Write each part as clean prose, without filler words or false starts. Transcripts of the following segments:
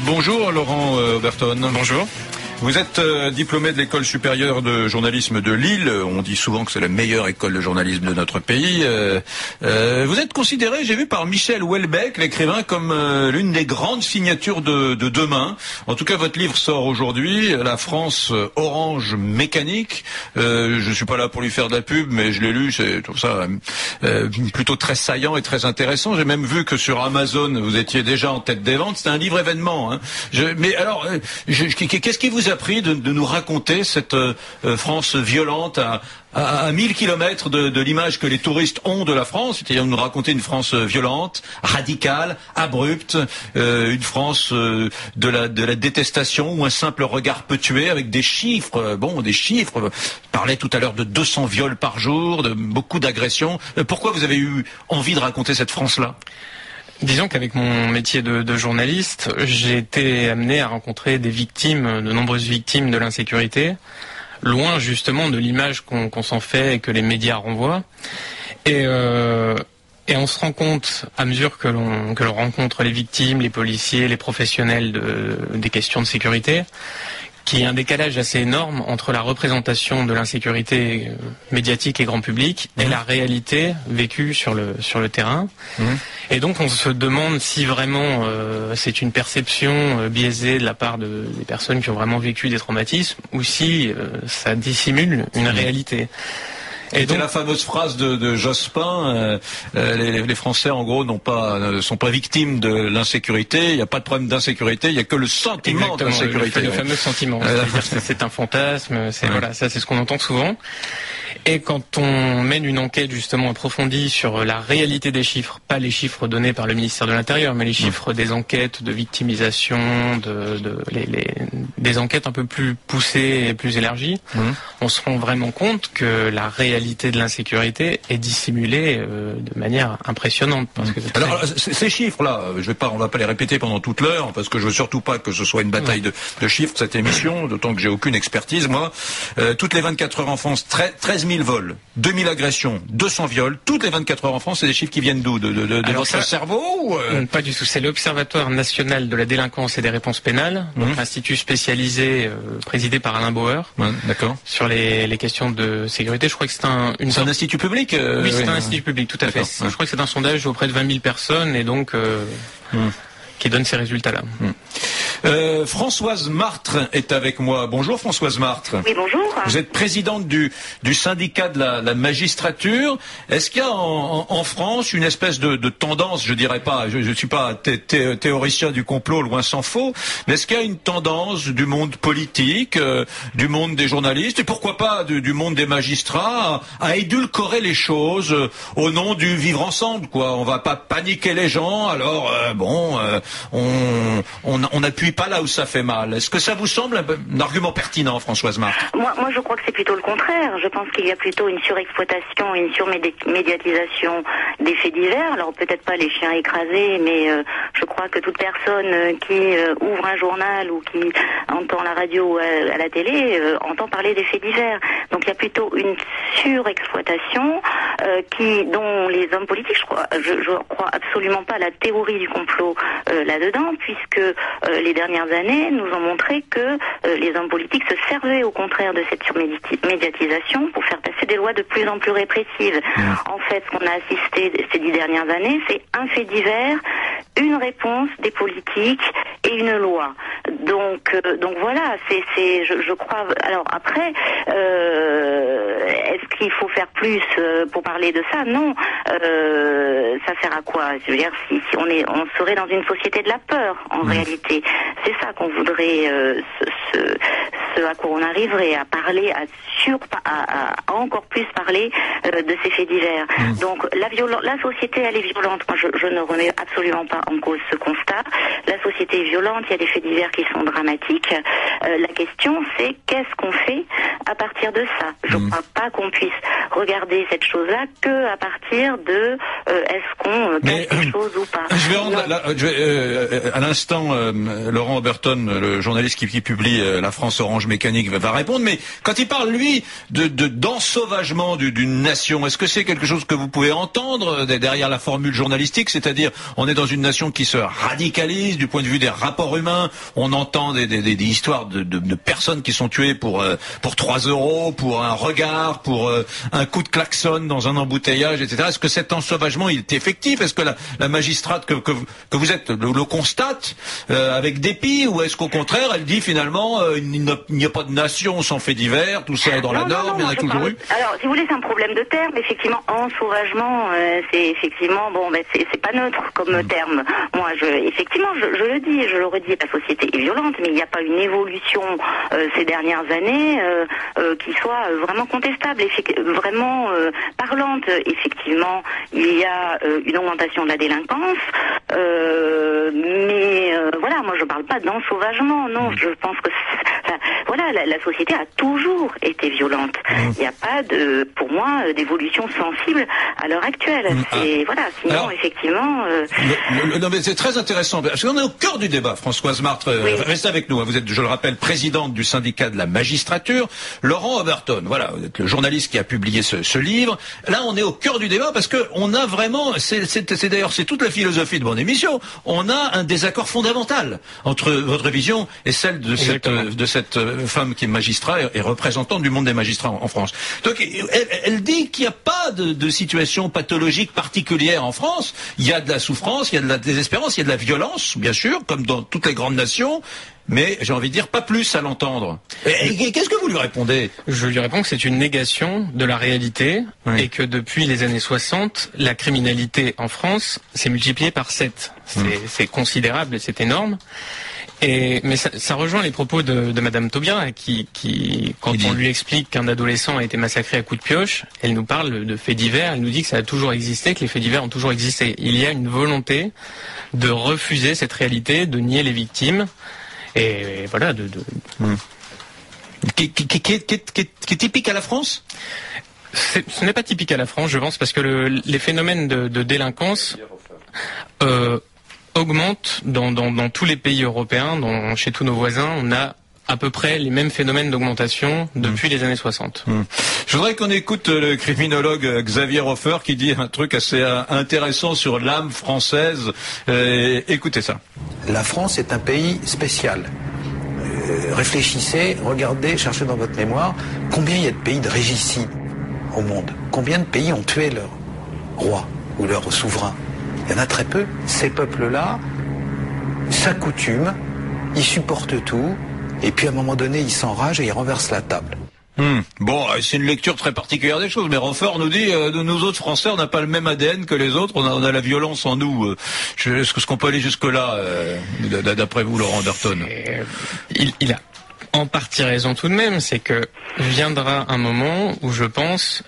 Bonjour Laurent Oberton. Bonjour. Vous êtes diplômé de l'école supérieure de journalisme de Lille. On dit souvent que c'est la meilleure école de journalisme de notre pays. Vous êtes considéré, j'ai vu, par Michel Houellebecq, l'écrivain, comme l'une des grandes signatures de demain. En tout cas, votre livre sort aujourd'hui, La France orange mécanique. Je suis pas là pour lui faire de la pub, mais je l'ai lu, c'est tout ça plutôt très saillant et très intéressant. J'ai même vu que sur Amazon, vous étiez déjà en tête des ventes. C'est un livre événement. Hein. Mais alors, qu'est-ce qui vous a pris de nous raconter cette France violente à 1000 kilomètres de l'image que les touristes ont de la France, c'est-à-dire nous raconter une France violente, radicale, abrupte, une France de la détestation où un simple regard peut tuer, avec des chiffres, des chiffres. Vous parlez tout à l'heure de 200 viols par jour, de beaucoup d'agressions. Pourquoi vous avez eu envie de raconter cette France-là ? Disons qu'avec mon métier de journaliste, j'ai été amené à rencontrer des victimes, de nombreuses victimes de l'insécurité, loin justement de l'image qu'on s'en fait et que les médias renvoient. Et on se rend compte, à mesure que l'on rencontre les victimes, les policiers, les professionnels des questions de sécurité, qu'il y a un décalage assez énorme entre la représentation de l'insécurité médiatique et grand public et la réalité vécue sur le terrain. Et donc on se demande si vraiment c'est une perception biaisée de la part des personnes qui ont vraiment vécu des traumatismes ou si ça dissimule une réalité. Et donc la fameuse phrase de Jospin, les Français en gros ne sont pas victimes de l'insécurité, il n'y a pas de problème d'insécurité, il n'y a que le sentiment d'insécurité. Le fameux sentiment, c'est-à-dire que c'est un fantasme, voilà, ça c'est ce qu'on entend souvent. Et quand on mène une enquête justement approfondie sur la réalité des chiffres, pas les chiffres donnés par le ministère de l'Intérieur, mais les chiffres des enquêtes de victimisation, des enquêtes un peu plus poussées et plus élargies, on se rend vraiment compte que la réalité de l'insécurité est dissimulée de manière impressionnante. Parce que alors ces chiffres-là, on va pas les répéter pendant toute l'heure, parce que je veux surtout pas que ce soit une bataille de chiffres cette émission, d'autant que j'ai aucune expertise moi. Toutes les 24 heures en France, 13 000 vols, 2000 agressions, 200 viols, toutes les 24 heures en France, c'est des chiffres qui viennent d'où? De votre cerveau ou Pas du tout, c'est l'Observatoire national de la délinquance et des réponses pénales, donc institut spécialisé présidé par Alain Bauer, sur les questions de sécurité. Je crois que c'est un institut public Oui, c'est un institut public, tout à fait. Je crois que c'est un sondage auprès de 20 000 personnes et donc qui donne ces résultats-là. Françoise Martre est avec moi. Bonjour Françoise Martre. Oui, bonjour. Vous êtes présidente du syndicat de la magistrature. Est-ce qu'il y a en France une espèce de tendance, je dirais pas, je suis pas théoricien du complot, loin s'en faut, mais est-ce qu'il y a une tendance du monde politique, du monde des journalistes et pourquoi pas du monde des magistrats à édulcorer les choses au nom du vivre ensemble, quoi. On va pas paniquer les gens, alors on n'appuie pas là où ça fait mal. Est-ce que ça vous semble un argument pertinent, Françoise Martre? Moi, je crois que c'est plutôt le contraire. Je pense qu'il y a plutôt une surexploitation, une surmédiatisation des faits divers. Alors peut-être pas les chiens écrasés, mais je crois que toute personne qui ouvre un journal ou qui entend la radio ou à la télé entend parler des faits divers. Donc il y a plutôt une surexploitation dont les hommes politiques, je crois absolument pas à la théorie du complot là-dedans, puisque les dernières années nous ont montré que les hommes politiques se servaient au contraire de cette surmédiatisation pour faire passer des lois de plus en plus répressives. En fait, ce qu'on a assisté ces 10 dernières années, c'est un fait divers, une réponse des politiques et une loi. Donc voilà, je crois. Alors après, est-ce qu'il faut faire plus pour parler de ça? Non. Ça sert à quoi? Je veux dire, si on serait dans une société de la peur en réalité. C'est ça qu'on voudrait, ce à quoi on arriverait, à parler, à encore plus parler de ces faits divers. Donc la société, elle est violente. Moi, je ne remets absolument pas en cause ce constat. La société est violente. Il y a des faits divers qui sont dramatiques. La question, c'est qu'est-ce qu'on fait à partir de ça. Je ne crois pas qu'on puisse regarder cette chose-là que à partir de est-ce qu'on cache quelque chose ou pas. Je vais rendre à l'instant Laurent Oberton, le journaliste qui publie La France Orange Mécanique, va répondre. Mais quand il parle lui d'ensauvagement d'une nation, est-ce que c'est quelque chose que vous pouvez entendre derrière la formule journalistique, c'est-à-dire on est dans une nation qui se radicalise du point de vue des rapports humains, on entend des histoires de personnes qui sont tuées pour 3 €, pour un regard, pour un coup de klaxon dans un embouteillage, etc. Est-ce que cet ensauvagement il est effectif? Est-ce que la magistrate que vous êtes le constate avec dépit, ou est-ce qu'au contraire elle dit finalement il n'y a pas de nation sans fait divers, tout ça est dans la norme, il y en a toujours eu? Alors si vous voulez, c'est un problème de terme. Effectivement, ensauvagement, c'est effectivement c'est pas neutre comme terme. Moi, effectivement, je le dis et je le redis, la société est violente, mais il n'y a pas une évolution ces dernières années qui soit vraiment contestable, vraiment parlante. Effectivement, il y a une augmentation de la délinquance, mais voilà, moi je parle pas d'ensauvagement, non, je pense que voilà, la société a toujours été violente. Il n'y a pas pour moi, d'évolution sensible à l'heure actuelle. Voilà, sinon, alors, effectivement... non, mais c'est très intéressant, parce qu'on est au cœur du débat, Françoise Martre. Oui. Restez avec nous. Vous êtes, je le rappelle, présidente du syndicat de la magistrature. Laurent Oberton, voilà, vous êtes le journaliste qui a publié ce livre. Là, on est au cœur du débat, parce que on a vraiment... C'est d'ailleurs, c'est toute la philosophie de mon émission. On a un désaccord fondamental entre votre vision et celle de cette femme qui est magistrat et représentante du monde des magistrats en France. Donc, elle dit qu'il n'y a pas de situation pathologique particulière en France. Il y a de la souffrance, il y a de la désespérance, il y a de la violence, bien sûr, comme dans toutes les grandes nations. Mais j'ai envie de dire pas plus à l'entendre. Et qu'est-ce que vous lui répondez? Je lui réponds que c'est une négation de la réalité, oui, et que depuis les années 60, la criminalité en France s'est multipliée par 7. C'est considérable et c'est énorme. Mais ça rejoint les propos de Madame Taubira, qui quand on lui explique qu'un adolescent a été massacré à coups de pioche, elle nous parle de faits divers, elle nous dit que ça a toujours existé, que les faits divers ont toujours existé. Il y a une volonté de refuser cette réalité, de nier les victimes, et voilà, Qui est typique à la France? Ce n'est pas typique à la France, je pense, parce que les phénomènes de délinquance augmentent dans tous les pays européens, chez tous nos voisins. On a à peu près les mêmes phénomènes d'augmentation depuis les années 60. Je voudrais qu'on écoute le criminologue Xavier Hofer qui dit un truc assez intéressant sur l'âme française. Écoutez ça. La France est un pays spécial. Réfléchissez, regardez, cherchez dans votre mémoire combien il y a de pays de régicides au monde. Combien de pays ont tué leur roi ou leur souverain? Il y en a très peu. Ces peuples-là s'accoutument, ils supportent tout, et puis à un moment donné, ils s'enragent et ils renversent la table. Bon, c'est une lecture très particulière des choses, mais Hofer nous dit, nous autres Français, on n'a pas le même ADN que les autres, on a la violence en nous. Est-ce qu'on peut aller jusque-là, d'après vous, Laurent Oberton? Il a en partie raison tout de même, c'est que viendra un moment où je pense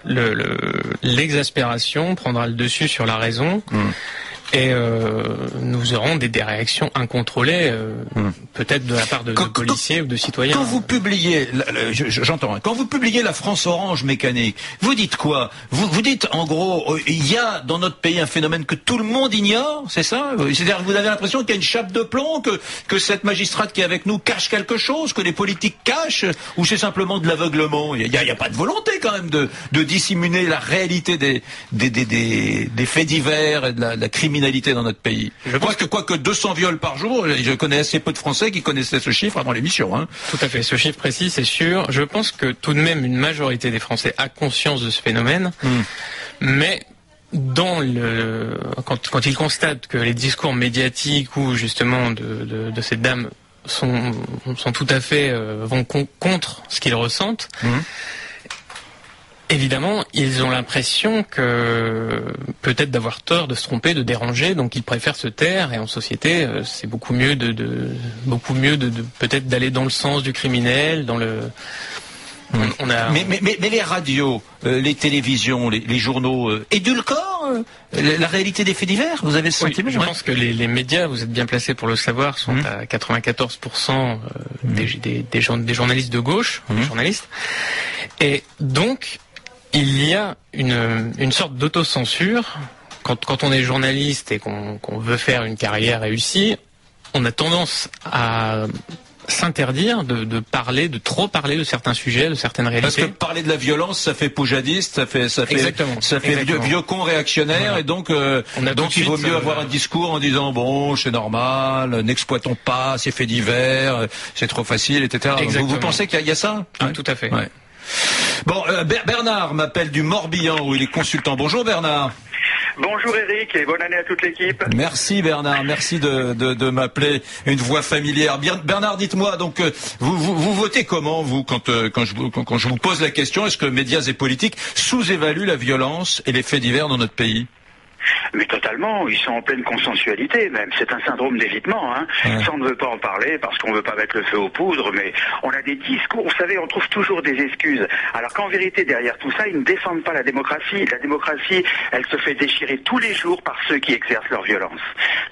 l'exaspération prendra le dessus sur la raison. Et nous aurons des réactions incontrôlées, peut-être de la part de policiers ou de citoyens. Quand vous publiez, j'entends, quand vous publiez La France Orange Mécanique, vous dites quoi? Vous dites, en gros, il y a dans notre pays un phénomène que tout le monde ignore, c'est ça? C'est-à-dire que vous avez l'impression qu'il y a une chape de plomb, que cette magistrate qui est avec nous cache quelque chose, que les politiques cachent, ou c'est simplement de l'aveuglement? Il y a pas de volonté quand même de dissimuler la réalité des faits divers et de la criminalité dans notre pays. Je crois que 200 viols par jour, je connais assez peu de Français qui connaissaient ce chiffre avant l'émission. Tout à fait, ce chiffre précis, c'est sûr. Je pense que tout de même une majorité des Français a conscience de ce phénomène, mais quand ils constatent que les discours médiatiques ou justement de cette dame sont tout à fait vont contre ce qu'ils ressentent. Évidemment, ils ont l'impression que peut-être d'avoir tort, de se tromper, de déranger, donc ils préfèrent se taire. Et en société, c'est beaucoup mieux de peut-être d'aller dans le sens du criminel, dans le. Mais les radios, les télévisions, les journaux édulcorent la réalité des faits divers? Vous avez ce sentiment? Je pense que les médias, vous êtes bien placés pour le savoir, sont à 94% des journalistes de gauche, des journalistes. Et donc, il y a une sorte d'autocensure. Quand on est journaliste et qu'on veut faire une carrière réussie, on a tendance à s'interdire de trop parler de certains sujets, de certaines réalités. Parce que parler de la violence, ça fait poujadiste, ça fait vieux con réactionnaire, voilà. Et donc il vaut mieux avoir un discours en disant bon, c'est normal, n'exploitons pas ces faits divers, c'est trop facile, etc. Vous pensez qu'il y a ça? Tout à fait. Ouais. Bon, Bernard m'appelle du Morbihan où il est consultant. Bonjour Bernard. Bonjour Eric et bonne année à toute l'équipe. Merci Bernard, merci de m'appeler une voix familière. Bernard, dites-moi, donc vous votez comment vous quand je vous pose la question, est-ce que médias et politiques sous-évaluent la violence et les faits divers dans notre pays? Mais totalement, ils sont en pleine consensualité même. C'est un syndrome d'évitement. Ouais. Ça, on ne veut pas en parler parce qu'on ne veut pas mettre le feu aux poudres, mais on a des discours, vous savez, on trouve toujours des excuses. Alors qu'en vérité, derrière tout ça, ils ne défendent pas la démocratie. La démocratie, elle se fait déchirer tous les jours par ceux qui exercent leur violence.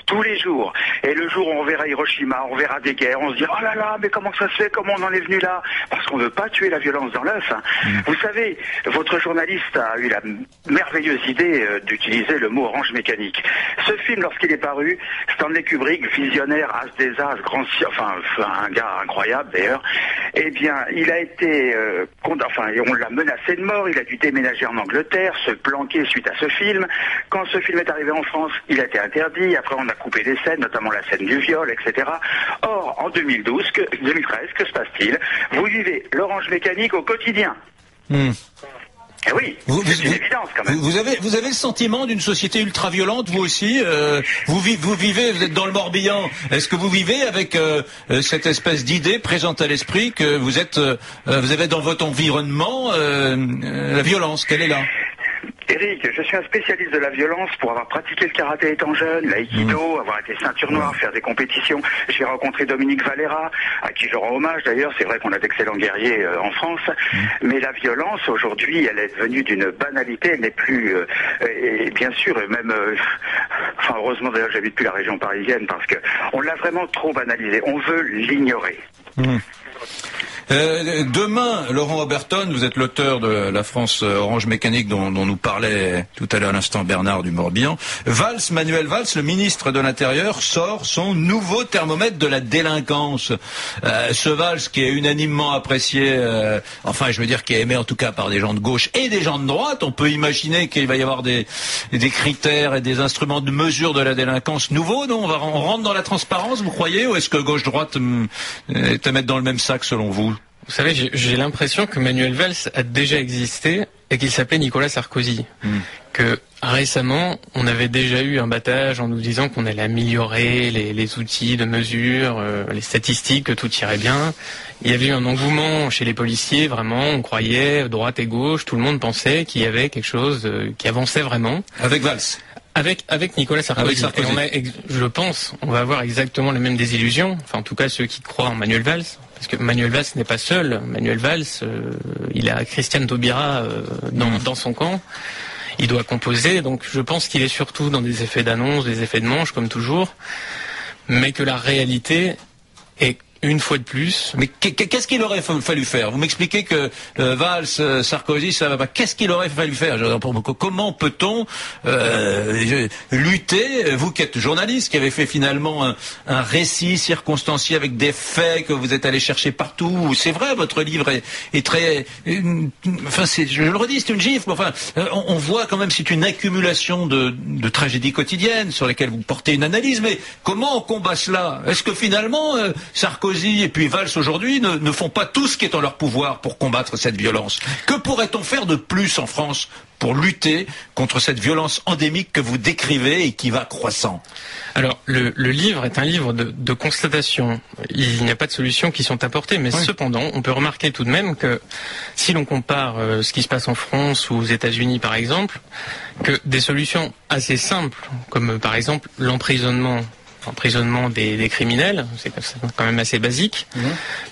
Tous les jours. Et le jour où on verra Hiroshima, on verra des guerres, on se dira, oh là là, mais comment ça se fait, comment on en est venu là? Parce qu'on ne veut pas tuer la violence dans l'œuf. Vous savez, votre journaliste a eu la merveilleuse idée d'utiliser le mot Orange Mécanique. Ce film, lorsqu'il est paru, Stanley Kubrick, visionnaire, as des as, un gars incroyable d'ailleurs, eh bien, il a été, on l'a menacé de mort, il a dû déménager en Angleterre, se planquer suite à ce film. Quand ce film est arrivé en France, il a été interdit, après on a coupé des scènes, notamment la scène du viol, etc. Or, en 2013, que se passe-t-il? Vous vivez l'Orange Mécanique au quotidien. Eh oui, c'est une évidence quand même. Vous avez le sentiment d'une société ultra-violente, vous aussi vous vivez, vous êtes dans le Morbihan. Est-ce que vous vivez avec cette espèce d'idée présente à l'esprit que vous avez dans votre environnement la violence? Quelle est là? Eric, je suis un spécialiste de la violence pour avoir pratiqué le karaté étant jeune, l'aïkido, avoir été ceinture noire, faire des compétitions. J'ai rencontré Dominique Valera, à qui je rends hommage d'ailleurs. C'est vrai qu'on a d'excellents guerriers en France. Mais la violence, aujourd'hui, elle est devenue d'une banalité. Elle n'est plus... et bien sûr, même... heureusement d'ailleurs, j'habite plus la région parisienne parce que on l'a vraiment trop banalisé. On veut l'ignorer. Demain, Laurent Oberton, vous êtes l'auteur de La France Orange Mécanique dont nous parlait tout à l'heure à l'instant Bernard du Morbihan. Manuel Valls, le ministre de l'Intérieur, sort son nouveau thermomètre de la délinquance. Ce Valls qui est unanimement apprécié, qui est aimé en tout cas par des gens de gauche et des gens de droite. On peut imaginer qu'il va y avoir des critères et des instruments de mesure de la délinquance nouveaux, non? On rentre dans la transparence, vous croyez? Ou est-ce que gauche-droite est à mettre dans le même sac selon vous? Vous savez, j'ai l'impression que Manuel Valls a déjà existé et qu'il s'appelait Nicolas Sarkozy. Que récemment, on avait déjà eu un battage en nous disant qu'on allait améliorer les outils de mesure, les statistiques, que tout irait bien. Il y avait eu un engouement chez les policiers, vraiment, on croyait, droite et gauche, tout le monde pensait qu'il y avait quelque chose qui avançait vraiment. Avec Valls? Avec Nicolas Sarkozy. Et je pense, on va avoir exactement les mêmes désillusions, enfin en tout cas ceux qui croient en Manuel Valls. Parce que Manuel Valls n'est pas seul. Manuel Valls, il a Christiane Taubira dans son camp. Il doit composer, donc je pense qu'il est surtout dans des effets d'annonce, des effets de manche, comme toujours. Mais que la réalité est une fois de plus. Mais qu'est-ce qu'il aurait fallu faire? Vous m'expliquez que Valls, Sarkozy, ça va pas. Qu'est-ce qu'il aurait fallu faire? Comment peut-on lutter? Vous qui êtes journaliste, qui avez fait finalement un récit circonstancié avec des faits que vous êtes allé chercher partout. C'est vrai, votre livre est très... je le redis, c'est une gifle. On voit quand même, c'est une accumulation de tragédies quotidiennes sur lesquelles vous portez une analyse. Mais comment on combat cela? Est-ce que finalement, Sarkozy et puis Valls aujourd'hui ne font pas tout ce qui est en leur pouvoir pour combattre cette violence? Que pourrait-on faire de plus en France pour lutter contre cette violence endémique que vous décrivez et qui va croissant? Alors, le livre est un livre de constatation. Il n'y a pas de solutions qui sont apportées, mais cependant, on peut remarquer tout de même que si l'on compare ce qui se passe en France ou aux États-Unis par exemple, que des solutions assez simples, comme par exemple l'emprisonnement des criminels, c'est quand même assez basique,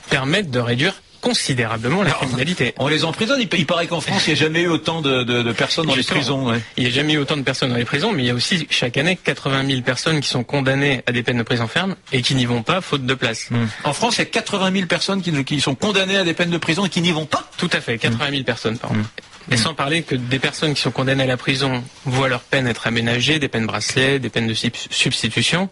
permettent de réduire considérablement la criminalité. On les emprisonne. Il paraît qu'en France, il n'y a jamais eu autant de personnes dans les prisons. Ouais. Il n'y a jamais eu autant de personnes dans les prisons, mais il y a aussi chaque année 80 000 personnes qui sont condamnées à des peines de prison ferme et qui n'y vont pas faute de place. En France, il y a 80 000 personnes qui sont condamnées à des peines de prison et qui n'y vont pas. Tout à fait, 80 000 personnes par an. Et sans parler que des personnes qui sont condamnées à la prison voient leur peine être aménagée, des peines bracelet, des peines de substitution.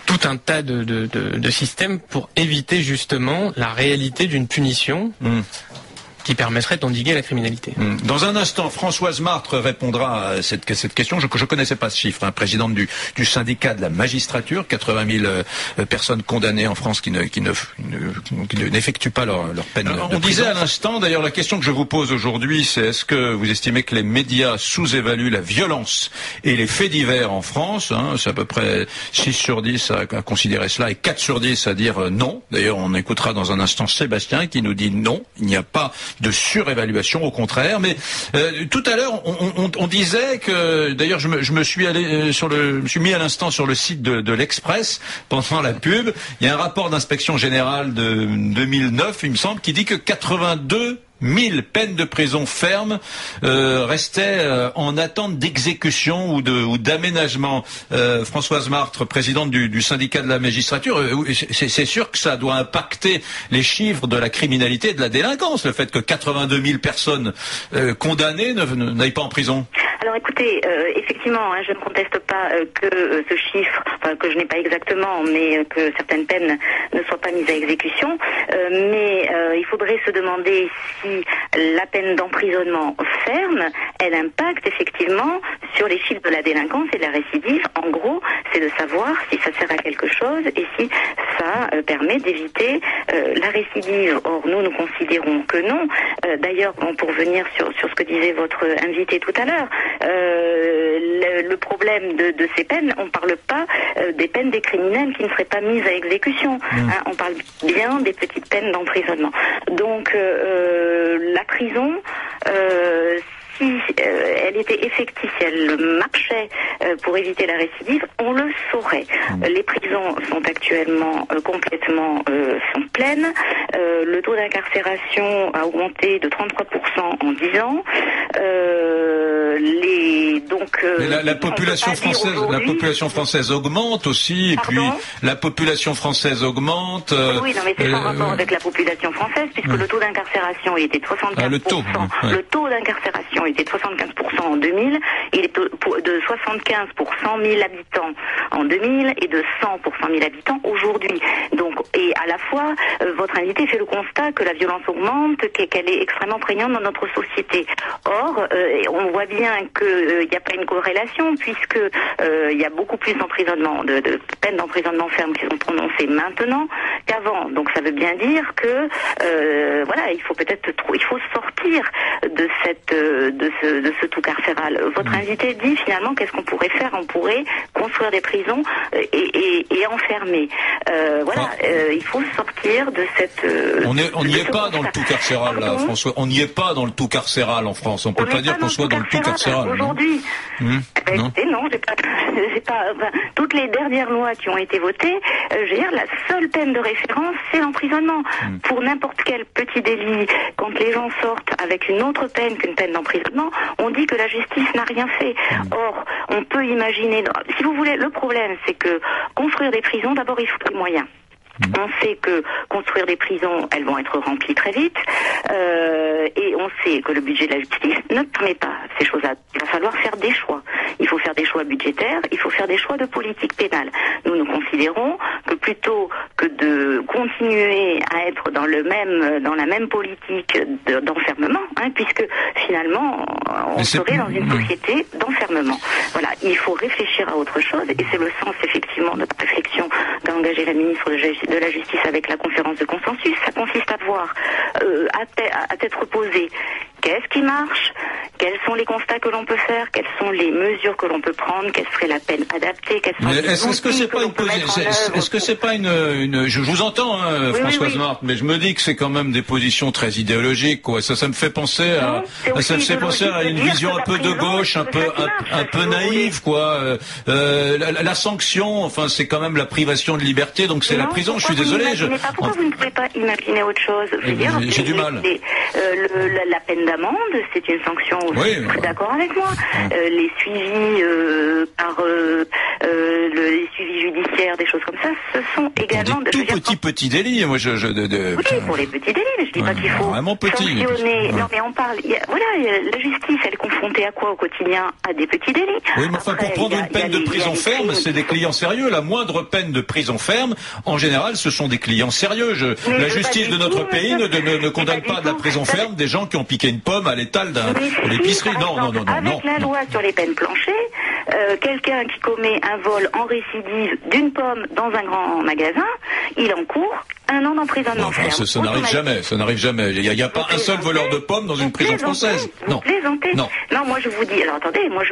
Tout un tas de systèmes pour éviter justement la réalité d'une punition qui permettrait d'endiguer la criminalité. Dans un instant, Françoise Martre répondra à cette question. Je ne connaissais pas ce chiffre. Présidente du syndicat de la magistrature, 80 000 personnes condamnées en France qui n'effectuent pas leur peine de prison. On disait à l'instant, d'ailleurs, la question que je vous pose aujourd'hui, c'est est-ce que vous estimez que les médias sous-évaluent la violence et les faits divers en France? C'est à peu près 6 sur 10 à considérer cela et 4 sur 10 à dire non. D'ailleurs, on écoutera dans un instant Sébastien qui nous dit non, il n'y a pas de surévaluation, au contraire. Mais tout à l'heure, on disait que, d'ailleurs, je me suis mis à l'instant sur le site de l'Express pendant la pub. Il y a un rapport d'inspection générale de 2009, il me semble, qui dit que 82 000 peines de prison ferme restaient en attente d'exécution ou d'aménagement. Françoise Martre, présidente du syndicat de la magistrature, c'est sûr que ça doit impacter les chiffres de la criminalité et de la délinquance, le fait que 82 000 personnes condamnées n'aillent pas en prison. Alors écoutez, effectivement, je ne conteste pas que ce chiffre, que je n'ai pas exactement, mais que certaines peines ne soient pas mises à exécution. Mais il faudrait se demander si la peine d'emprisonnement ferme, elle impacte effectivement sur les chiffres de la délinquance et de la récidive. En gros, c'est de savoir si ça sert à quelque chose et si ça permet d'éviter la récidive. Or, nous considérons que non. D'ailleurs, pour revenir sur ce que disait votre invité tout à l'heure, le problème de ces peines, on ne parle pas des peines des criminels qui ne seraient pas mises à exécution. On parle bien des petites peines d'emprisonnement. Donc, la prison, si elle était effective, si elle marchait pour éviter la récidive, on le saurait. Les prisons sont actuellement complètement sont pleines. Le taux d'incarcération a augmenté de 33% en 10 ans. Mais la population française augmente aussi, et puis la population française augmente. Oui, non, mais c'est en rapport avec la population française, puisque le taux d'incarcération était de 75%. Le taux d'incarcération était de 75% en 2000, il est de 75 pour 100 000 habitants en 2000 et de 100 pour 100 000 habitants aujourd'hui. Donc, et à la fois, votre invité fait le constat que la violence augmente, qu'elle est extrêmement prégnante dans notre société. Or, on voit bien qu'il n'y a pas une corrélation, puisque il y a beaucoup plus d'emprisonnement, de peines d'emprisonnement ferme qui sont prononcées maintenant qu'avant. Donc, ça veut bien dire que voilà, il faut sortir de ce tout carcéral. Votre invité dit finalement qu'est-ce qu'on pourrait faire? On pourrait construire des prisons et enfermer. Il faut sortir de cette. On n'y est pas dans le tout carcéral là, François. On n'y est pas dans le tout carcéral en France. On peut pas dire qu'on soit dans le tout carcéral. Aujourd'hui. Écoutez, non, j'ai pas. Toutes les dernières lois qui ont été votées, je veux dire, la seule peine de référence, c'est l'emprisonnement. Pour n'importe quel petit délit, quand les gens sortent avec une autre peine qu'une peine d'emprisonnement, on dit que la justice n'a rien fait. Or, on peut imaginer, si vous voulez, le problème, c'est que construire des prisons, d'abord, il faut des moyens. On sait que construire des prisons, elles vont être remplies très vite, et on sait que le budget de la justice ne permet pas ces choses-là. Il va falloir faire des choix. Il faut faire des choix budgétaires, il faut faire des choix de politique pénale. Nous considérons que plutôt que de continuer à être dans la même politique d'enfermement, puisque finalement on serait dans une société d'enfermement. Voilà, il faut réfléchir à autre chose, et c'est le sens effectivement de notre réflexion qu'a engagé la ministre de la Justice avec la conférence de consensus. Ça consiste à voir à tête reposée Qu'est-ce qui marche? Quels sont les constats que l'on peut faire? Quelles sont les mesures que l'on peut prendre? Quelle serait la peine adaptée? Est-ce que c'est pas une position? Est-ce que c'est pas une je vous entends, hein, oui, Françoise Marthe, mais je me dis que c'est quand même des positions très idéologiques, quoi. Ça me fait penser à une vision un peu de gauche, un peu naïve, quoi. La sanction, enfin, c'est quand même la privation de liberté, donc c'est la prison. Je suis désolé. Pourquoi vous ne pouvez pas imaginer autre chose? J'ai du mal. La peine d'amende, c'est une sanction. Oui, je suis d'accord avec moi. Les suivis les suivis judiciaires, des choses comme ça, ce sont également des petits délits. Moi, oui, pour les petits délits, mais je dis pas qu'il faut sanctionner. Non, mais on parle. La justice, elle est confrontée à quoi au quotidien? À des petits délits. Oui, mais enfin, pour prendre une peine de prison ferme, c'est des clients sérieux. La moindre peine de prison ferme, en général, ce sont des clients sérieux. La justice de notre pays ne condamne pas de la prison ferme des gens qui ont piqué une pomme à l'étal de l'épicerie. Non. Avec la loi sur les peines planchées, quelqu'un qui commet un vol en récidive d'une pomme dans un grand magasin, il encourt 1 an d'emprisonnement ferme. Ça n'arrive jamais. Il n'y a pas un seul voleur de pommes dans une prison française. Non. Non, moi je vous dis, alors attendez, moi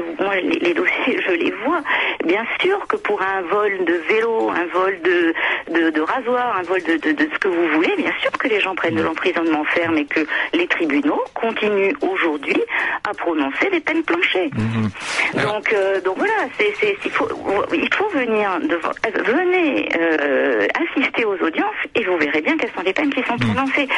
les dossiers, je les vois. Bien sûr que pour un vol de vélo, un vol de rasoir, un vol de ce que vous voulez, bien sûr que les gens prennent de l'emprisonnement ferme et que les tribunaux continuent aujourd'hui à prononcer des peines planchées. Donc voilà, il faut venez assister aux audiences et vous verrez bien quelles sont les peines qui sont prononcées.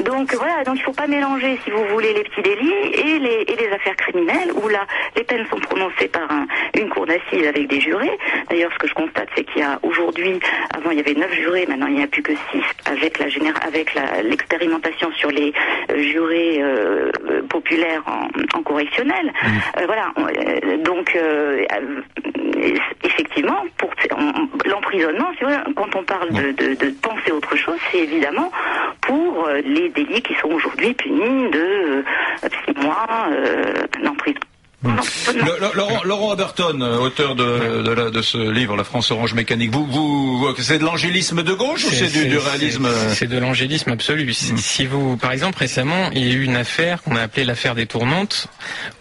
Donc voilà, donc il faut pas mélanger, si vous voulez, les petits délits et les affaires criminelles où là les peines sont prononcées par une cour d'assises avec des jurés. D'ailleurs, ce que je constate, c'est qu'il y a aujourd'hui, avant il y avait 9 jurés, maintenant il n'y a plus que 6 avec l'expérimentation sur les jurés populaires en correctionnel. Voilà, donc effectivement, pour l'emprisonnement, quand on parle de penser autre chose, c'est évidemment pour les délits qui sont aujourd'hui punis de 6 mois d'emprisonnement. Laurent Oberton, auteur de ce livre, La France orange mécanique, vous c'est de l'angélisme de gauche ou c'est du réalisme? C'est de l'angélisme absolu. Si vous, par exemple, récemment, il y a eu une affaire qu'on a appelée l'affaire des tournantes,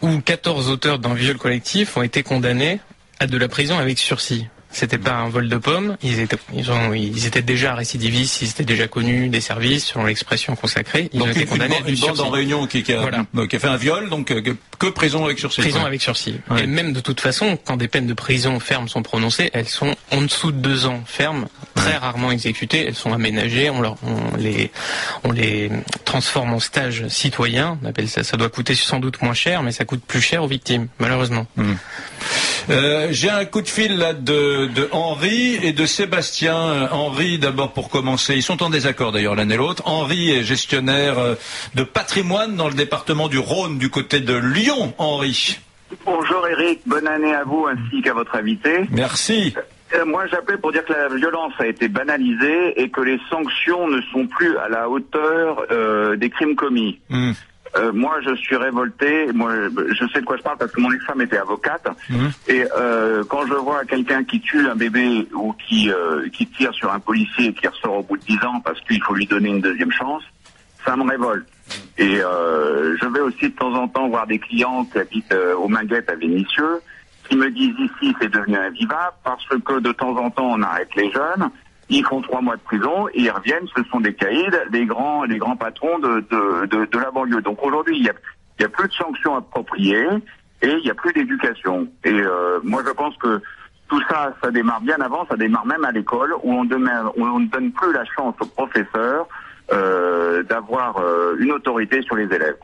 où 14 auteurs d'un viol collectif ont été condamnés à de la prison avec sursis. C'était pas un vol de pommes, ils étaient déjà récidivistes, ils étaient déjà connus des services, selon l'expression consacrée. Ils ont été condamnés à du sursis. Une bande en Réunion qui a fait un viol, donc que prison avec sursis. Prison avec sursis. Ouais. Et même de toute façon, quand des peines de prison ferme sont prononcées, elles sont en dessous de 2 ans fermes, très rarement exécutées, elles sont aménagées, on les transforme en stage citoyen, on appelle ça. Ça doit coûter sans doute moins cher, mais ça coûte plus cher aux victimes, malheureusement. J'ai un coup de fil là de Henri et de Sébastien. Henri, d'abord pour commencer, ils sont en désaccord d'ailleurs l'un et l'autre. Henri est gestionnaire de patrimoine dans le département du Rhône, du côté de Lyon. Henri. Bonjour Eric, bonne année à vous ainsi qu'à votre invité. Merci. Moi j'appelais pour dire que la violence a été banalisée et que les sanctions ne sont plus à la hauteur des crimes commis. Moi, je suis révolté. Moi, je sais de quoi je parle parce que mon ex-femme était avocate. Et quand je vois quelqu'un qui tue un bébé ou qui tire sur un policier et qui ressort au bout de 10 ans parce qu'il faut lui donner une deuxième chance, ça me révolte. Et je vais aussi de temps en temps voir des clients qui habitent aux Minguettes à Vénissieux qui me disent ici c'est devenu invivable parce que de temps en temps on arrête les jeunes. Ils font 3 mois de prison et ils reviennent, ce sont des caïds, les grands patrons de la banlieue. Donc aujourd'hui, il y a plus de sanctions appropriées et il y a plus d'éducation. Et moi, je pense que tout ça, ça démarre bien avant, ça démarre même à l'école où on ne donne plus la chance aux professeurs d'avoir une autorité sur les élèves.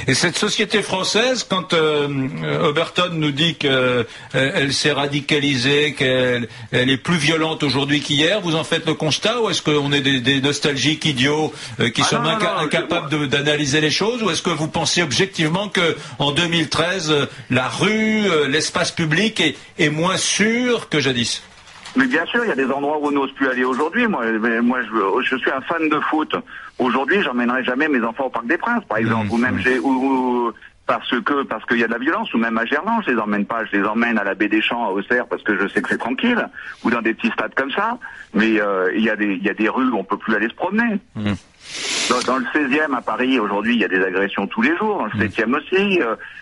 Et cette société française, quand Oberton nous dit qu'elle s'est radicalisée, qu'elle est plus violente aujourd'hui qu'hier, vous en faites le constat ou est-ce qu'on est des nostalgiques idiots qui sont incapables d'analyser les choses, ou est-ce que vous pensez objectivement que en 2013 la rue, l'espace public est moins sûr que jadis? Mais bien sûr, il y a des endroits où on n'ose plus aller aujourd'hui. Moi, je suis un fan de foot. Aujourd'hui, j'emmènerai jamais mes enfants au Parc des Princes, par exemple, ou même parce qu'il y a de la violence, ou même à Gerland, je les emmène pas, je les emmène à la baie des Champs, à Auxerre, parce que je sais que c'est tranquille, ou dans des petits stades comme ça, mais il y a des rues où on peut plus aller se promener. Dans le 16e à Paris, aujourd'hui, il y a des agressions tous les jours. Dans le 7e aussi,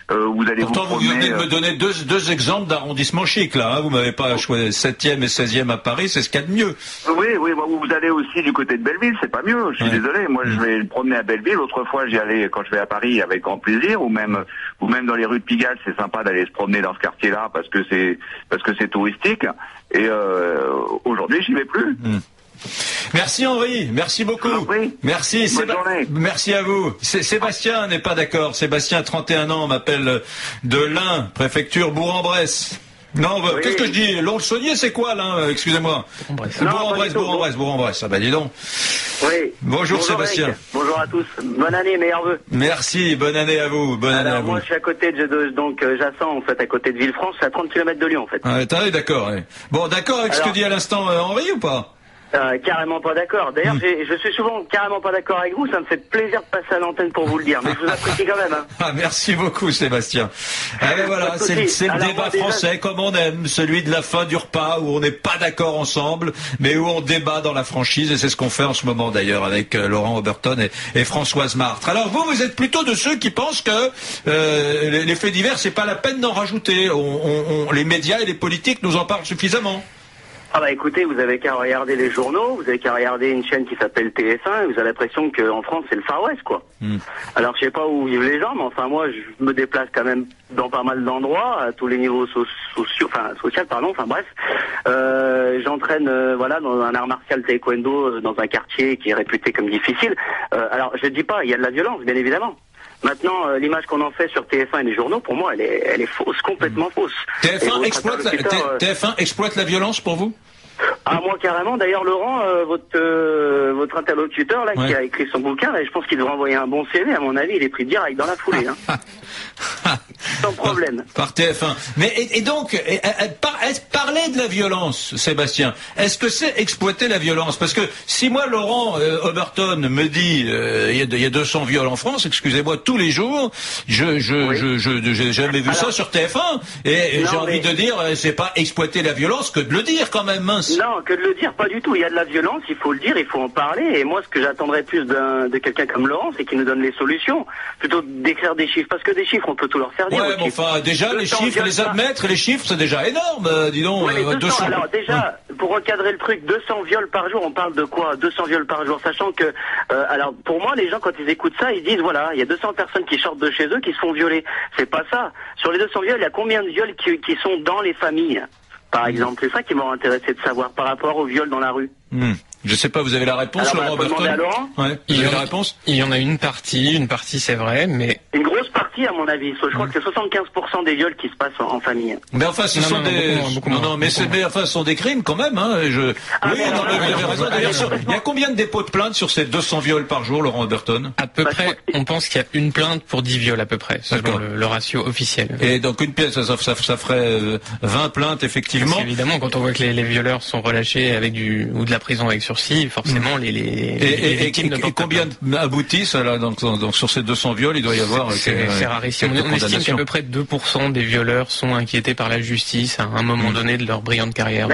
vous allez pourtant, vous promener... venez de me donner deux exemples d'arrondissements chics, là. Hein. Vous m'avez pas choisi 7e et 16e à Paris, c'est ce qu'il y a de mieux. Oui, vous allez aussi du côté de Belleville, c'est pas mieux. Je suis désolé. Moi, je vais me promener à Belleville. Autrefois, j'y allais quand je vais à Paris avec grand plaisir, ou même dans les rues de Pigalle, c'est sympa d'aller se promener dans ce quartier-là parce que c'est touristique. Et aujourd'hui, j'y vais plus. Merci Henri, merci beaucoup. Merci, bonne journée. Merci à vous. Sébastien n'est pas d'accord. Sébastien, 31 ans, m'appelle de l'Ain, préfecture Bourg-en-Bresse. Non, qu'est-ce que je dis? Lons-le-Saunier, c'est quoi là? Excusez-moi. Bourg-en-Bresse. Ah bah dis donc. Oui. Bonjour Sébastien. Eric. Bonjour à tous. Bonne année, meilleurs vœux. Merci, bonne année à vous. Moi, je suis à côté donc Jassan, en fait, à côté de Villefranche, c'est à 30 km de Lyon, en fait. Ah, d'accord. Ouais. Bon, d'accord avec ce que dit à l'instant Henri ou pas? Carrément pas d'accord. D'ailleurs, je suis souvent carrément pas d'accord avec vous. Ça me fait plaisir de passer à l'antenne pour vous le dire. Mais je vous apprécie quand même. Hein. Ah, merci beaucoup, Sébastien. Allez, voilà, c'est le débat français comme on aime, celui de la fin du repas où on n'est pas d'accord ensemble, mais où on débat dans la franchise. Et c'est ce qu'on fait en ce moment d'ailleurs avec Laurent Oberton et Françoise Martre. Alors vous êtes plutôt de ceux qui pensent que les faits divers, c'est pas la peine d'en rajouter. Les médias et les politiques nous en parlent suffisamment. Ah bah écoutez, vous avez qu'à regarder les journaux, vous avez qu'à regarder une chaîne qui s'appelle TF1 et vous avez l'impression qu'en France c'est le Far West quoi. Alors je sais pas où vivent les gens, mais enfin moi je me déplace quand même dans pas mal d'endroits, à tous les niveaux social, bref. J'entraîne dans un art martial taekwondo dans un quartier qui est réputé comme difficile. Alors je dis pas, il y a de la violence bien évidemment. Maintenant, l'image qu'on en fait sur TF1 et les journaux, pour moi, elle est fausse, complètement fausse. TF1 exploite la violence pour vous? Ah, moi carrément. D'ailleurs, Laurent, votre interlocuteur là, qui a écrit son bouquin, là, je pense qu'il devrait envoyer un bon CV. À mon avis, il est pris direct dans la foulée. Hein. Sans problème. Par TF1. Mais et donc, parler de la violence, Sébastien, est-ce que c'est exploiter la violence? Parce que si moi, Laurent Oberton me dit il y a 200 viols en France, excusez-moi, tous les jours, j'ai jamais vu ça sur TF1. Et j'ai envie de dire, c'est pas exploiter la violence que de le dire quand même. Mince. Non, que de le dire, pas du tout. Il y a de la violence, il faut le dire, il faut en parler. Et moi, ce que j'attendrais plus de quelqu'un comme Laurent, c'est qu'il nous donne les solutions, plutôt d'écrire des chiffres. Parce que des chiffres, on peut tout leur faire dire. Ouais, mais enfin, déjà, les chiffres, les admettre, les chiffres, c'est déjà énorme, dis donc. Ouais, 200. Alors déjà, pour recadrer le truc, 200 viols par jour, on parle de quoi? 200 viols par jour, sachant que, alors, pour moi, les gens, quand ils écoutent ça, ils disent, voilà, il y a 200 personnes qui sortent de chez eux, qui se font violer. C'est pas ça. Sur les 200 viols, il y a combien de viols qui sont dans les familles? Par exemple, c'est ça qui m'a intéressé de savoir par rapport aux viols dans la rue. Je sais pas, vous avez la réponse, Laurent Oberton? Ouais. Il y en a une partie c'est vrai, mais... Une grosse partie à mon avis, je crois que c'est 75% des viols qui se passent en famille. Mais enfin, ce sont des crimes quand même, hein. Vous avez raison. D'ailleurs, il y a combien de dépôts de plainte sur ces 200 viols par jour, Laurent Oberton? À peu près, on pense qu'il y a une plainte pour 10 viols à peu près, selon le ratio officiel. Et donc une pièce, ça ferait 20 plaintes, effectivement. Parce évidemment, quand on voit que les violeurs sont relâchés avec ou de la prison avec sursis, forcément les victimes ne et combien aboutissent là, sur ces 200 viols? Il doit y avoir c'est rarissime. On estime qu'à peu près 2% des violeurs sont inquiétés par la justice à un moment donné de leur brillante carrière.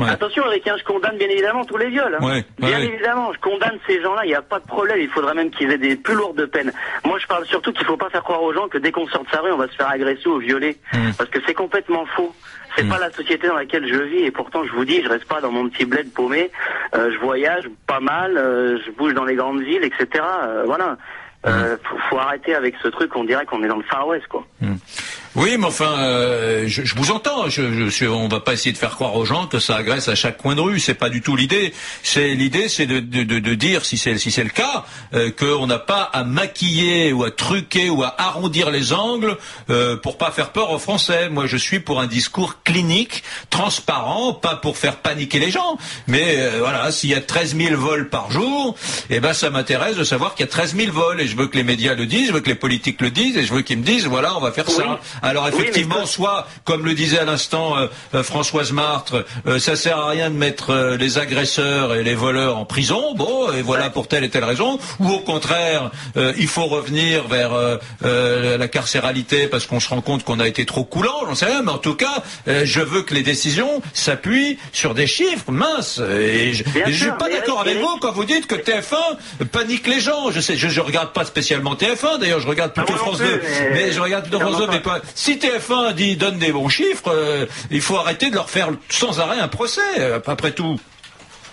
Attention Eric, je condamne bien évidemment tous les viols. Bien évidemment, je condamne ces gens-là, il n'y a pas de problème, il faudrait même qu'ils aient des plus lourdes peines. Moi je parle surtout qu'il ne faut pas faire croire aux gens que dès qu'on sort de sa rue, on va se faire agresser ou violer. Parce que c'est complètement faux. C'est pas la société dans laquelle je vis et pourtant je vous dis, je reste pas dans mon petit bled paumé, je voyage pas mal, je bouge dans les grandes villes, etc. Voilà. Faut arrêter avec ce truc, on dirait qu'on est dans le Far West, quoi. Oui, mais enfin, je vous entends. On va pas essayer de faire croire aux gens que ça agresse à chaque coin de rue. C'est pas du tout l'idée. L'idée, c'est de dire, si c'est le cas, qu'on n'a pas à maquiller ou à truquer ou à arrondir les angles pour pas faire peur aux Français. Moi, je suis pour un discours clinique, transparent, pas pour faire paniquer les gens. Mais voilà, s'il y a 13 000 vols par jour, ça m'intéresse de savoir qu'il y a 13 000 vols. Et je veux que les médias le disent, je veux que les politiques le disent, et je veux qu'ils me disent, voilà, on va faire ça. Alors effectivement, soit, comme le disait à l'instant Françoise Martre, ça sert à rien de mettre les agresseurs et les voleurs en prison, bon, et voilà pour telle et telle raison, ou au contraire, il faut revenir vers la carcéralité parce qu'on se rend compte qu'on a été trop coulant, j'en sais rien, mais en tout cas, je veux que les décisions s'appuient sur des chiffres minces. Et je suis pas d'accord avec vous quand vous dites que TF1 panique les gens. Je regarde pas spécialement TF1, d'ailleurs je regarde plutôt France 2, mais je regarde plutôt France 2, mais pas. Si TF1 donne des bons chiffres, il faut arrêter de leur faire sans arrêt un procès, après tout.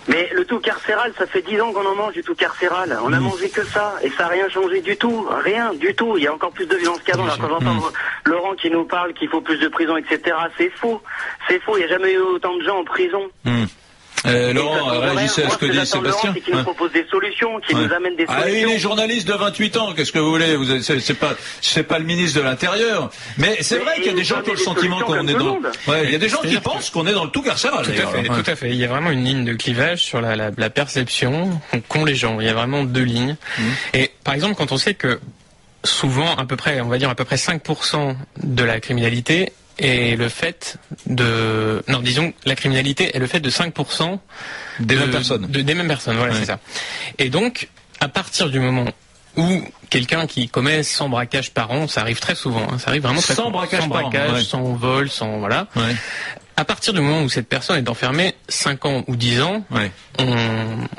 Mais le tout carcéral, ça fait 10 ans qu'on en mange du tout carcéral. On a mangé que ça, et ça n'a rien changé du tout. Rien du tout. Il y a encore plus de violence qu'avant. Quand j'entends Laurent qui nous parle qu'il faut plus de prison, etc., c'est faux. C'est faux. Il n'y a jamais eu autant de gens en prison. Laurent, réagissez à ce que dit Sébastien. Laurent, qui nous propose des solutions, qui nous amène des solutions. Ah oui, les journalistes de 28 ans, qu'est-ce que vous voulez? C'est pas le ministre de l'Intérieur. Mais c'est vrai qu'il y a des gens qui ont le sentiment qu'on est dans. Ouais, il y a des gens qui pensent qu'on est dans le tout carcéral. Tout à fait. Il y a vraiment une ligne de clivage sur la perception qu'ont les gens. Il y a vraiment deux lignes. Et par exemple, quand on sait que souvent, à peu près 5% de la criminalité est le fait la criminalité est le fait de 5% des mêmes personnes. Des mêmes personnes, voilà, c'est ça. Et donc, à partir du moment où quelqu'un qui commet 100 braquages par an, ça arrive très souvent, ça arrive vraiment très souvent. 100 braquages, 100 vols, 100, voilà. Ouais. À partir du moment où cette personne est enfermée 5 ans ou 10 ans,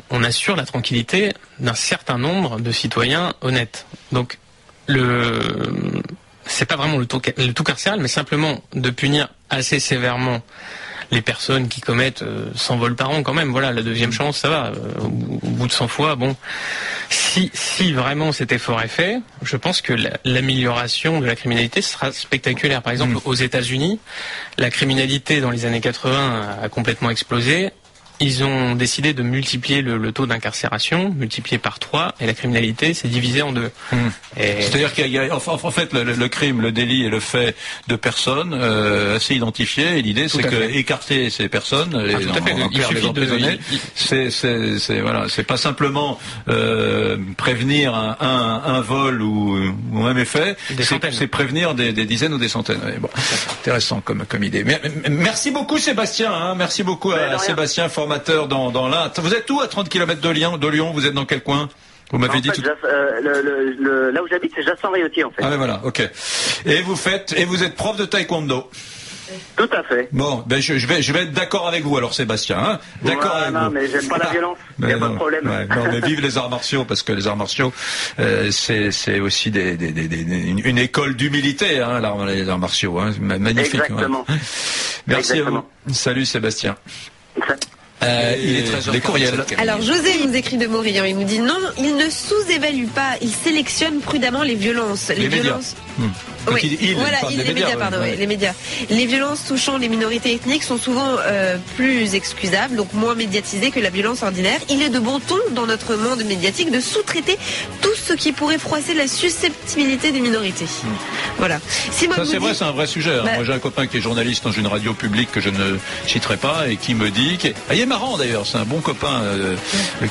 on assure la tranquillité d'un certain nombre de citoyens honnêtes. Donc, c'est pas vraiment le tout carcéral, mais simplement de punir assez sévèrement les personnes qui commettent 100 vols par an quand même. Voilà, la deuxième chance, ça va. Au bout de 100 fois, bon. Si vraiment cet effort est fait, je pense que l'amélioration de la criminalité sera spectaculaire. Par exemple, aux États-Unis, la criminalité dans les années 80 a complètement explosé. Ils ont décidé de multiplier le taux d'incarcération, multiplié par 3, et la criminalité s'est divisée en 2. C'est-à-dire qu'il y a en fait le crime, le délit et le fait de personnes assez identifiées, et l'idée c'est que écarter ces personnes, les emprisonner, c'est pas simplement prévenir un vol ou un méfait, c'est prévenir des dizaines ou des centaines. Bon, intéressant comme idée. Merci beaucoup Sébastien, merci beaucoup à Sébastien, formateur dans l'Ain. Vous êtes où à 30 km de Lyon? Vous êtes dans quel coin? Vous m'avez dit là où j'habite, c'est Jasson-Réautier en fait. Ah mais voilà, ok. Et vous êtes prof de taekwondo? Tout à fait. Bon, je vais être d'accord avec vous alors Sébastien, D'accord avec vous. Mais j'aime pas la violence. Il n'y a pas de problème. Non, mais vive les arts martiaux, parce que les arts martiaux, c'est aussi une école d'humilité, les arts martiaux, magnifique. Exactement. Merci à vous. Salut Sébastien. Il est 13h. Les courriels. Alors José nous écrit de Morillon, il nous dit non, il ne sous-évalue pas, il sélectionne prudemment les violences. Les violences. Les médias. Les violences touchant les minorités ethniques sont souvent plus excusables, donc moins médiatisées que la violence ordinaire. Il est de bon ton dans notre monde médiatique de sous-traiter tout ce qui pourrait froisser la susceptibilité des minorités. Voilà. Ça c'est vrai, c'est un vrai sujet. Moi j'ai un copain qui est journaliste dans une radio publique que je ne citerai pas et qui me dit, il est marrant d'ailleurs, c'est un bon copain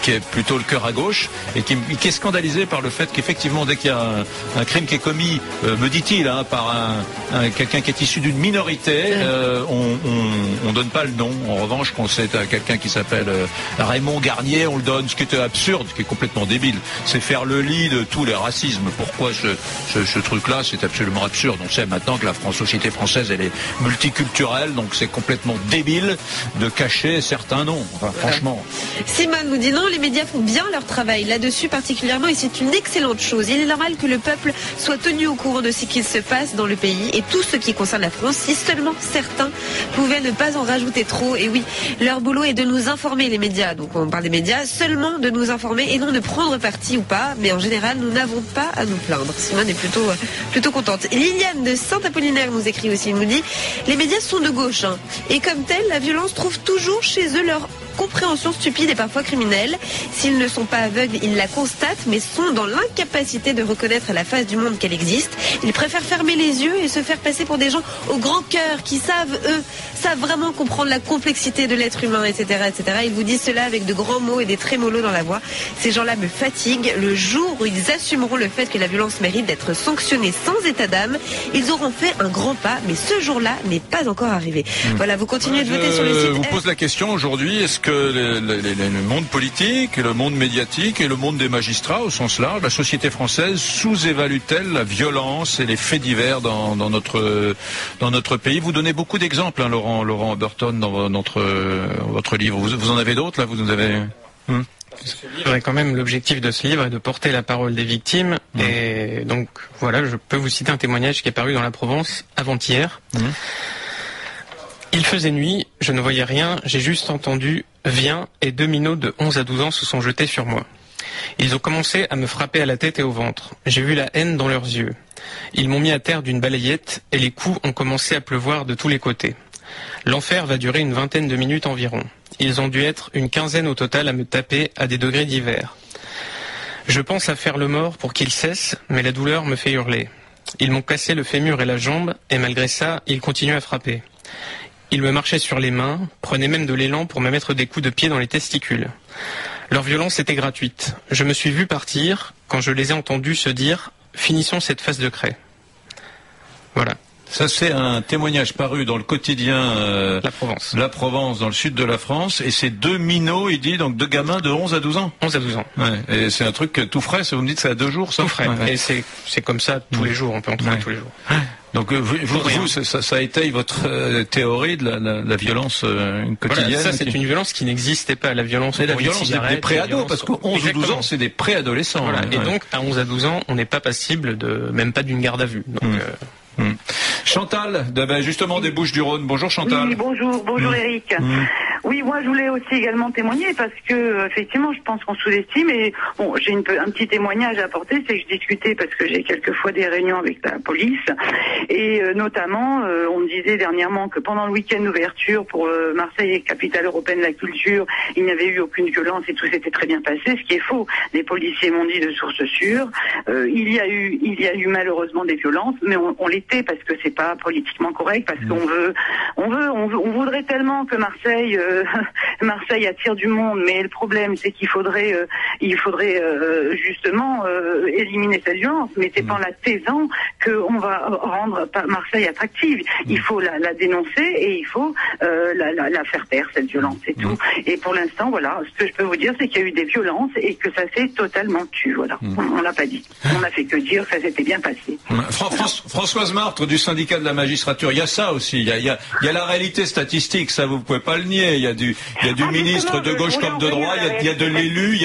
qui est plutôt le cœur à gauche et qui est scandalisé par le fait qu'effectivement dès qu'il y a un crime qui est commis, me dit-il, par quelqu'un qui est issu d'une minorité, on donne pas le nom. En revanche, quand c'est quelqu'un qui s'appelle Raymond Garnier, on le donne, ce qui est absurde, ce qui est complètement débile. C'est faire le lit de tous les racismes. Pourquoi ce truc-là, c'est absolument absurde. On sait maintenant que la société française, elle est multiculturelle, donc c'est complètement débile de cacher certains noms. Enfin, franchement. Simone nous dit non, les médias font bien leur travail là-dessus particulièrement, et c'est une excellente chose. Il est normal que le peuple soit tenu au courant de ce qui se passe dans le pays et tout ce qui concerne la France, si seulement certains pouvaient ne pas en rajouter trop. Et oui, leur boulot est de nous informer, les médias. Donc on parle des médias, seulement de nous informer et non de prendre parti ou pas. Mais en général, nous n'avons pas à nous plaindre. Simone est plutôt contente. Liliane de Saint-Apollinaire nous écrit aussi, nous dit les médias sont de gauche, et comme tel, la violence trouve toujours chez eux leur compréhension stupide et parfois criminelle. S'ils ne sont pas aveugles, ils la constatent, mais sont dans l'incapacité de reconnaître la face du monde qu'elle existe. Ils préfèrent fermer les yeux et se faire passer pour des gens au grand cœur qui savent vraiment comprendre la complexité de l'être humain, etc., etc. Ils vous disent cela avec de grands mots et des trémolos dans la voix. Ces gens-là me fatiguent. Le jour où ils assumeront le fait que la violence mérite d'être sanctionnée sans état d'âme, ils auront fait un grand pas, mais ce jour-là n'est pas encore arrivé. Voilà, vous continuez de voter sur le site. Je vous pose la question aujourd'hui, est-ce que le monde politique, le monde médiatique et le monde des magistrats au sens large, la société française sous-évalue-t-elle la violence et les faits divers dans notre pays? Vous donnez beaucoup d'exemples, hein, Laurent Burton, dans votre livre. Vous en avez d'autres, là? Vous nous avez... Ce livre est quand même, l'objectif de ce livre est de porter la parole des victimes. Et donc, voilà, je peux vous citer un témoignage qui est paru dans la Provence avant-hier. Il faisait nuit, je ne voyais rien, j'ai juste entendu « Viens » et 2 minots de 11 à 12 ans se sont jetés sur moi. Ils ont commencé à me frapper à la tête et au ventre. J'ai vu la haine dans leurs yeux. Ils m'ont mis à terre d'une balayette et les coups ont commencé à pleuvoir de tous les côtés. L'enfer va durer une 20aine de minutes environ. Ils ont dû être une 15aine au total à me taper à des degrés divers. Je pense à faire le mort pour qu'ils cessent, mais la douleur me fait hurler. Ils m'ont cassé le fémur et la jambe, et malgré ça, ils continuent à frapper. Ils me marchaient sur les mains, prenaient même de l'élan pour me mettre des coups de pied dans les testicules. Leur violence était gratuite. Je me suis vu partir quand je les ai entendus se dire « Finissons cette phase de craie ». Voilà. Ça, c'est un témoignage paru dans le quotidien La Provence, dans le sud de la France. Et c'est 2 minots, il dit, donc 2 gamins de 11 à 12 ans. 11 à 12 ans. Ouais. Et c'est un truc tout frais, ça, vous me dites, c'est à 2 jours, ça? Tout frais. Ouais. Et c'est comme ça tous les jours, on peut en trouver tous les jours. Donc vous ça étaye votre théorie de la violence quotidienne. Voilà, ça, c'est une violence qui n'existait pas. La violence, c'est la violence des préados, parce que 11 ou 12 ans, c'est des préadolescents. Voilà. Et donc, à 11 à 12 ans, on n'est pas passible même pas d'une garde à vue. Donc, Chantal, justement des Bouches-du-Rhône. Bonjour Chantal. Oui, bonjour Eric. Oui, moi je voulais aussi également témoigner parce que effectivement je pense qu'on sous-estime et bon, j'ai un petit témoignage à apporter, c'est que je discutais parce que j'ai quelquefois des réunions avec la police et notamment on me disait dernièrement que pendant le week-end d'ouverture pour Marseille, capitale européenne de la culture, il n'y avait eu aucune violence et tout s'était très bien passé, ce qui est faux. Les policiers m'ont dit de sources sûres. Il y a eu malheureusement des violences, mais on l'était parce que c'est pas politiquement correct, parce qu'on voudrait tellement que Marseille attire du monde, mais le problème c'est qu'il faudrait justement éliminer cette violence, mais c'est pas en la taisant qu'on va rendre Marseille attractive. Il faut la dénoncer et il faut la faire taire, cette violence, c'est tout. Et pour l'instant, voilà, ce que je peux vous dire, c'est qu'il y a eu des violences et que ça s'est totalement tué, voilà. On l'a pas dit. On n'a fait que dire que ça s'était bien passé. Françoise Martre du syndicat de la magistrature, il y a ça aussi, il y a la réalité statistique, ça vous pouvez pas le nier, il y a du ministre de gauche comme de droite, il y a de l'élu, il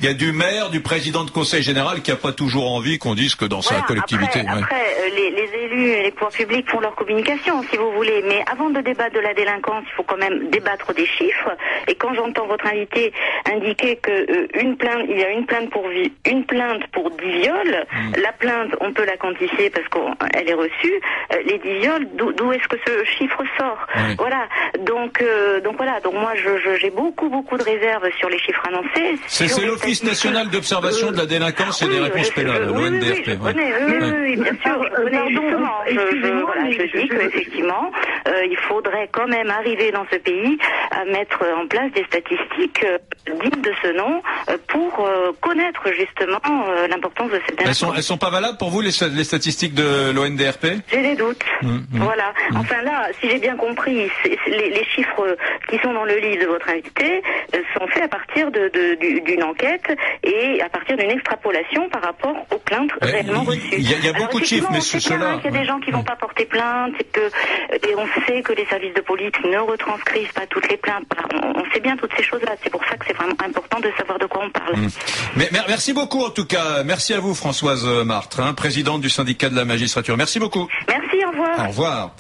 y a du maire, du président de conseil général qui a pas toujours envie qu'on dise que dans sa collectivité. Après, les élus et les pouvoirs publics font leur communication, si vous voulez, mais avant de débattre de la délinquance, il faut quand même débattre des chiffres, et quand j'entends votre invité indiquer que il y a une plainte pour 10 viols, la plainte, on peut la quantifier parce qu'elle est reçue, les 10 viols, d'où est-ce que ce chiffre sort? Voilà, donc moi j'ai beaucoup de réserves sur les chiffres annoncés. C'est l'Office national d'observation de la délinquance et des réponses pénales, l'ONDRP. Oui, bien sûr, je dis qu'effectivement, il faudrait quand même arriver dans ce pays à mettre en place des statistiques dignes de ce nom pour connaître justement l'importance de cette délinquance. Elles sont pas valables pour vous, les statistiques de l'ONDRP? J'ai des doutes. Voilà. Enfin là, si j'ai bien compris, les chiffres qui sont dans le livre de votre invité sont faits à partir d'une enquête et à partir d'une extrapolation par rapport aux plaintes réellement reçues. Il y a beaucoup de chiffres, mais ceux-là... Il y a des gens qui vont pas porter plainte et on sait que les services de police ne retranscrivent pas toutes les plaintes. On sait bien toutes ces choses-là. C'est pour ça que c'est vraiment important de savoir de quoi on parle. Mais merci beaucoup en tout cas. Merci à vous Françoise Martre, présidente du syndicat de la magistrature. Merci beaucoup. Merci, au revoir. Au revoir.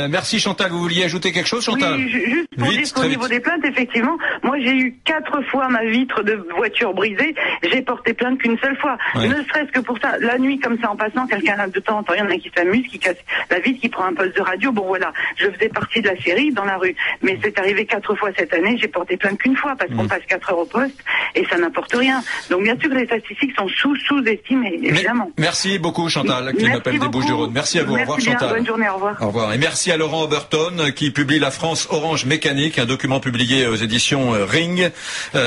Merci Chantal, vous vouliez ajouter quelque chose, Chantal? Oui, juste pour dire qu'au niveau des plaintes, effectivement, moi Moi, j'ai eu 4 fois ma vitre de voiture brisée. J'ai porté plainte qu'une seule fois. Ouais. Ne serait-ce que pour ça. La nuit, comme ça, en passant, quelqu'un de temps en temps, il y en a qui s'amuse, qui casse la vitre, qui prend un poste de radio. Bon, voilà. Je faisais partie de la série dans la rue. Mais c'est arrivé 4 fois cette année. J'ai porté plainte qu'une fois parce qu'on passe 4 heures au poste et ça n'importe rien. Donc, bien sûr que les statistiques sont sous-estimées, évidemment. Merci beaucoup, Chantal, qui m'appelle des Bouches-du-Rhône. Merci à vous. Au revoir, bien. Chantal. Bonne journée. Au revoir. Au revoir. Et merci à Laurent Oberton qui publie La France Orange Mécanique, un document publié aux éditions Ring,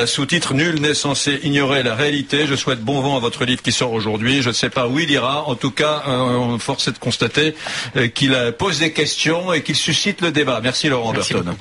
sous-titre Nul n'est censé ignorer la réalité. Je souhaite bon vent à votre livre qui sort aujourd'hui. Je ne sais pas où il ira. En tout cas, force est de constater qu'il pose des questions et qu'il suscite le débat. Merci Laurent Oberton.